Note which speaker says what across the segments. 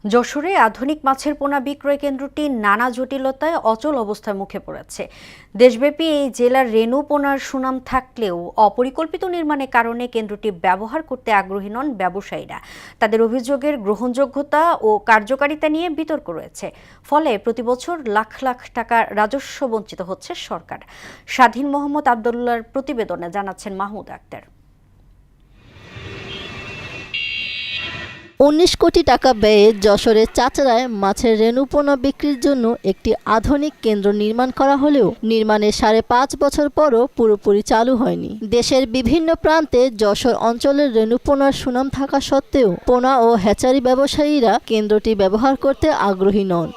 Speaker 1: যশোরে আধুনিক মাছের পোনা বিক্রয় কেন্দ্রটি নানা জটিলতায় অচল অবস্থার মুখে পড়েছে। দেশব্যাপী এই জেলার রেণু পোনার সুনাম থাকলেও অপরিকল্পিত নির্মাণের কারণে কেন্দ্রটি ব্যবহার করতে আগ্রহী নন ব্যবসায়ীরা। তাদের অভিযোগের গ্রহণযোগ্যতা ও কার্যকারিতা নিয়ে বিতর্ক রয়েছে। ফলে প্রতিবছর লাখ লাখ টাকা রাজস্ব বঞ্চিত হচ্ছে সরকার। স্বাধীন মোহাম্মদ আবদুল্লাহর প্রতিবেদনে জানাচ্ছেন মাহমুদ আক্তার।
Speaker 2: ১৯ কোটি টাকা ব্যয়ে যশোরের চাচড়ায় মাছের রেণু পোনা বিক্রির জন্য একটি আধুনিক কেন্দ্র নির্মাণ করা হলেও নির্মাণের ৫.৫ বছর পরও পুরোপুরি চালু হয়নি। দেশের বিভিন্ন প্রান্তে যশোর অঞ্চলের রেণু পোনার সুনাম থাকা সত্ত্বেও পোনা ও হ্যাচারি ব্যবসায়ীরা কেন্দ্রটি ব্যবহার করতে আগ্রহী নন।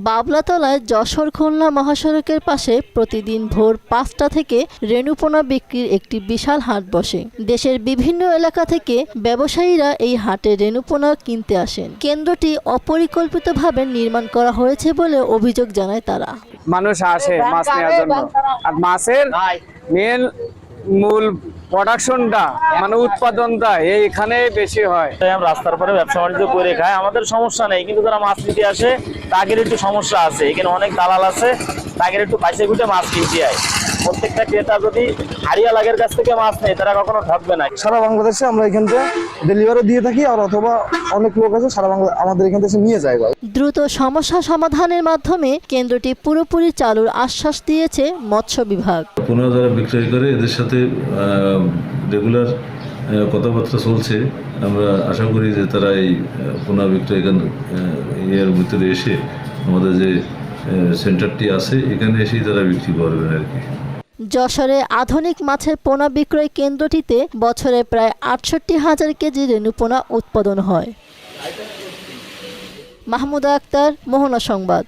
Speaker 2: বাবলাতলায় যশোর খুলনা মহাসড়কের পাশে প্রতিদিন ভোর ৫টা থেকে রেণুপোনা বিক্রির একটি বিশাল হাট বসে। দেশের বিভিন্ন এলাকা থেকে ব্যবসায়ীরা এই হাটে রেণুপোনা কিনতে আসেন। কেন্দ্রটি অপরিকল্পিতভাবে নির্মাণ করা হয়েছে বলে অভিযোগ জানায় তারা।
Speaker 3: মানুষ আসে মাছ নেওয়ার জন্য, আর মাছের মেন মূল প্রোডাকশনটা মানে উৎপাদনটা এইখানে বেশি হয়।
Speaker 4: রাস্তার পরে ব্যবসা বাণিজ্য করে খায়, আমাদের সমস্যা নেই, কিন্তু যারা মাছ নিতে আসে তাদের একটু সমস্যা আছে। এখানে অনেক দালাল আছে, তাদের একটু পয়সা ঘুটে মাছ কিনতে হয়। প্রত্যেকটা ক্রেতা যদি হারিয়া লাগের কাছ থেকে মাছ নেয় তারা কখনো ঠকবে না।
Speaker 5: সারা বাংলাদেশে আমরা এখান থেকে ডেলিভারি দিয়ে থাকি, আর অথবা অনেক লোক আছে সারা বাংলা আমাদের এখান থেকে নিয়ে যায়।
Speaker 2: দ্রুত সমস্যা সমাধানের মাধ্যমে কেন্দ্রটি পুরোপুরি চালুর আশ্বাস দিয়েছে মৎস্য বিভাগ।
Speaker 6: পোনা যারা বিক্রয় করে এদের সাথে রেগুলার কথাবার্তা চলছে। আমরা আশা করি যে তারা এই পোনা বিক্রয় এর ভিতরে এসে আমাদের যে সেন্টারটি আছে এখানে এসেই তারা বিক্রি করবেন আর কি।
Speaker 2: যশোরে আধুনিক মাছের পোনা বিক্রয় কেন্দ্রটিতে বছরে প্রায় ৬৮,০০০ কেজি রেণু পোনা উৎপাদন হয়। মাহমুদা আক্তার, মোহনা সংবাদ।